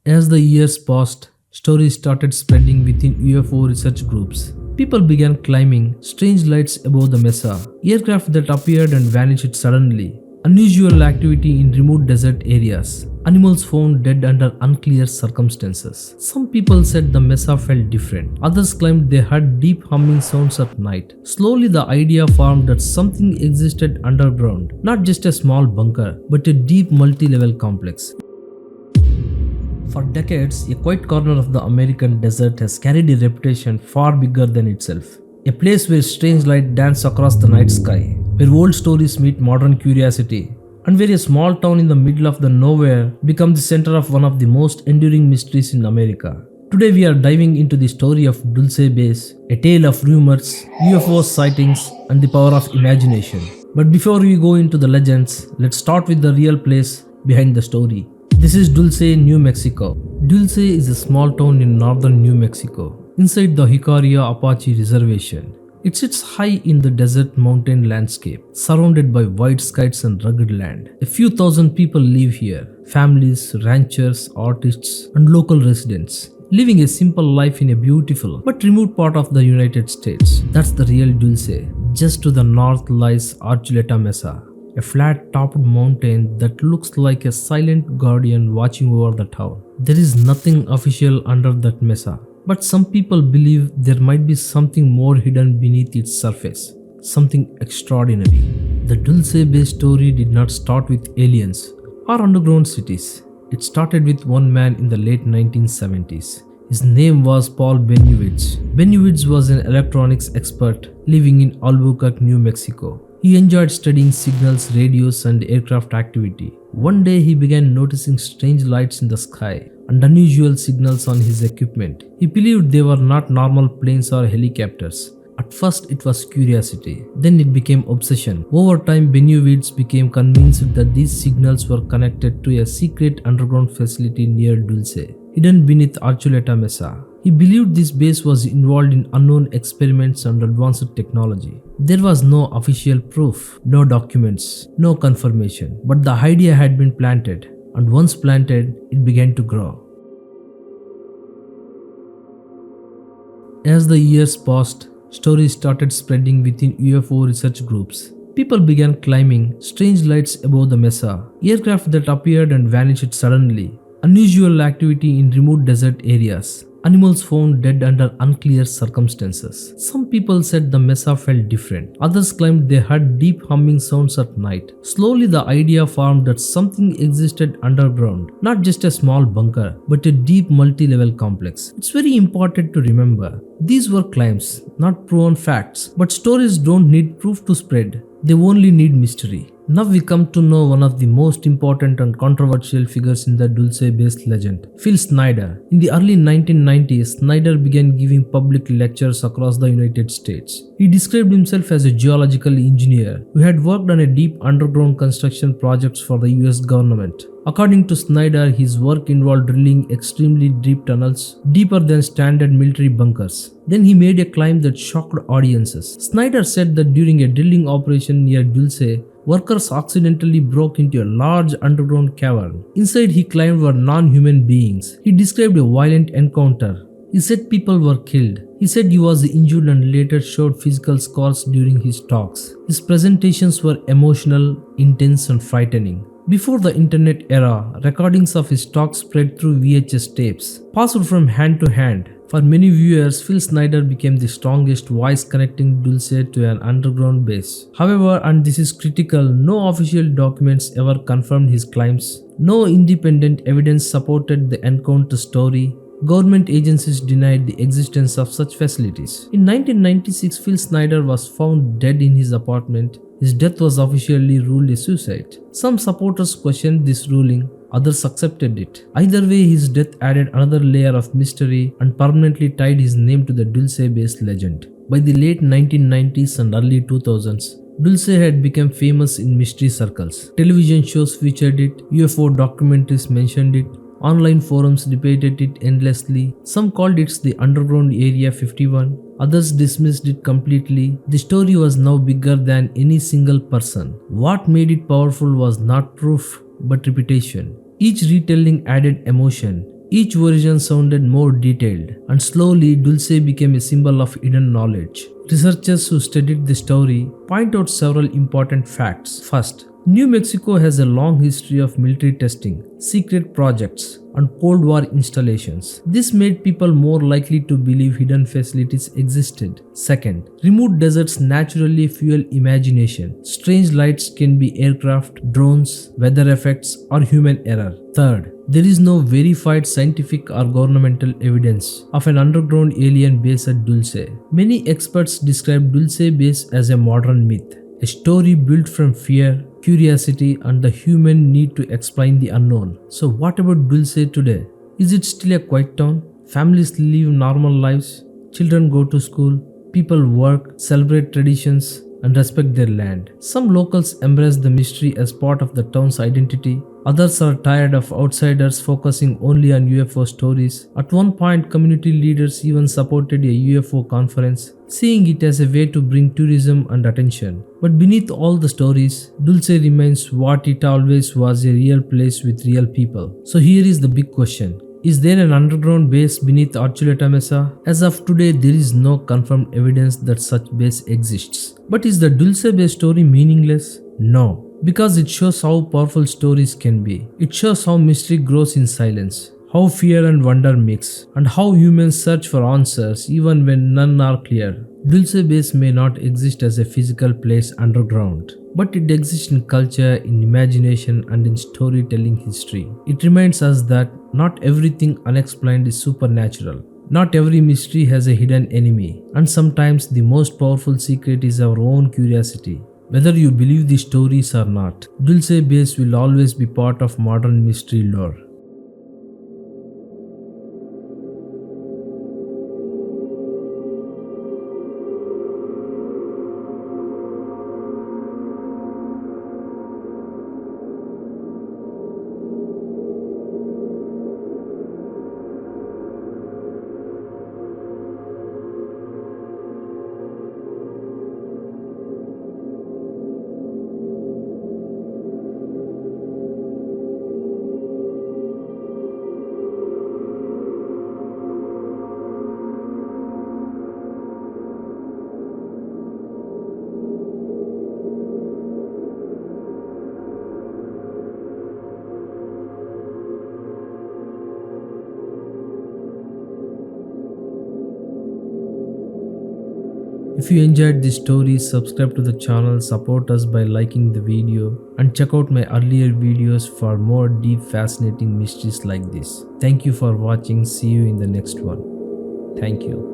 As the years passed, stories started spreading within UFO research groups. People began climbing strange lights above the mesa, aircraft that appeared and vanished suddenly, unusual activity in remote desert areas, animals found dead under unclear circumstances. Some people said the mesa felt different, others claimed they heard deep humming sounds at night. Slowly, the idea formed that something existed underground, not just a small bunker, but a deep multi level complex. For decades, a quiet corner of the American desert has carried a reputation far bigger than itself. A place where strange light dance across the night sky, where old stories meet modern curiosity, and where a small town in the middle of the nowhere becomes the center of one of the most enduring mysteries in America. Today we are diving into the story of Dulce Base, a tale of rumors, UFO sightings, and the power of imagination. But before we go into the legends, let's start with the real place behind the story. This is Dulce, New Mexico. Dulce is a small town in northern New Mexico, inside the Jicarilla Apache Reservation. It sits high in the desert mountain landscape, surrounded by wide skies and rugged land. A few thousand people live here, families, ranchers, artists, and local residents, living a simple life in a beautiful but remote part of the United States. That's the real Dulce. Just to the north lies Archuleta Mesa, a flat-topped mountain that looks like a silent guardian watching over the town. There is nothing official under that mesa, but some people believe there might be something more hidden beneath its surface, something extraordinary. The Dulce Bay story did not start with aliens or underground cities. It started with one man in the late 1970s. His name was Paul Benowitz. Benowitz was an electronics expert living in Albuquerque, New Mexico. He enjoyed studying signals, radios, and aircraft activity. One day he began noticing strange lights in the sky and unusual signals on his equipment. He believed they were not normal planes or helicopters. At first it was curiosity, then it became obsession. Over time, Benowitz became convinced that these signals were connected to a secret underground facility near Dulce, hidden beneath Archuleta Mesa. He believed this base was involved in unknown experiments and advanced technology. There was no official proof, no documents, no confirmation, but the idea had been planted, and once planted, it began to grow. As the years passed, stories started spreading within UFO research groups. People began climbing strange lights above the mesa, aircraft that appeared and vanished suddenly, unusual activity in remote desert areas, animals found dead under unclear circumstances. Some people said the mesa felt different. Others claimed they heard deep humming sounds at night. Slowly, the idea formed that something existed underground, not just a small bunker, but a deep multi-level complex. It's very important to remember, these were claims, not proven facts, but stories don't need proof to spread. They only need mystery. Now we come to know one of the most important and controversial figures in the Dulce Base legend, Phil Snyder. In the early 1990s, Snyder began giving public lectures across the United States. He described himself as a geological engineer who had worked on a deep underground construction projects for the US government. According to Snyder, his work involved drilling extremely deep tunnels, deeper than standard military bunkers. Then he made a claim that shocked audiences. Snyder said that during a drilling operation near Dulce, workers accidentally broke into a large underground cavern. Inside, he claimed, were non-human beings. He described a violent encounter. He said people were killed. He said he was injured and later showed physical scars during his talks. His presentations were emotional, intense, and frightening. Before the internet era, recordings of his talks spread through VHS tapes, passed from hand to hand. For many viewers, Phil Snyder became the strongest voice connecting Dulce to an underground base. However, and this is critical, no official documents ever confirmed his claims. No independent evidence supported the encounter story. Government agencies denied the existence of such facilities. In 1996, Phil Snyder was found dead in his apartment. His death was officially ruled a suicide. Some supporters questioned this ruling, others accepted it. Either way, his death added another layer of mystery and permanently tied his name to the Dulce Base legend. By the late 1990s and early 2000s, Dulce had become famous in mystery circles. Television shows featured it, UFO documentaries mentioned it, online forums debated it endlessly. Some called it the Underground Area 51, others dismissed it completely. The story was now bigger than any single person. What made it powerful was not proof, but reputation. Each retelling added emotion. Each version sounded more detailed, and slowly Dulce became a symbol of hidden knowledge. Researchers who studied the story point out several important facts. First, New Mexico has a long history of military testing, secret projects, and Cold War installations. This made people more likely to believe hidden facilities existed. Second, remote deserts naturally fuel imagination. Strange lights can be aircraft, drones, weather effects, or human error. Third, there is no verified scientific or governmental evidence of an underground alien base at Dulce. Many experts describe Dulce Base as a modern myth, a story built from fear, curiosity, and the human need to explain the unknown. So, what about Dulce today? Is it still a quiet town? Families live normal lives, children go to school, people work, celebrate traditions, and respect their land. Some locals embrace the mystery as part of the town's identity. Others are tired of outsiders focusing only on UFO stories. At one point, community leaders even supported a UFO conference, seeing it as a way to bring tourism and attention. But beneath all the stories, Dulce remains what it always was, a real place with real people. So here is the big question. Is there an underground base beneath Archuleta Mesa? As of today, there is no confirmed evidence that such base exists. But is the Dulce Base story meaningless? No, because it shows how powerful stories can be. It shows how mystery grows in silence, how fear and wonder mix, and how humans search for answers even when none are clear. Dulce Base may not exist as a physical place underground, but it exists in culture, in imagination, and in storytelling history. It reminds us that not everything unexplained is supernatural. Not every mystery has a hidden enemy, and sometimes the most powerful secret is our own curiosity. Whether you believe these stories or not, Dulce Base will always be part of modern mystery lore. If you enjoyed this story, subscribe to the channel, support us by liking the video, and check out my earlier videos for more deep, fascinating mysteries like this. Thank you for watching. See you in the next one. Thank you.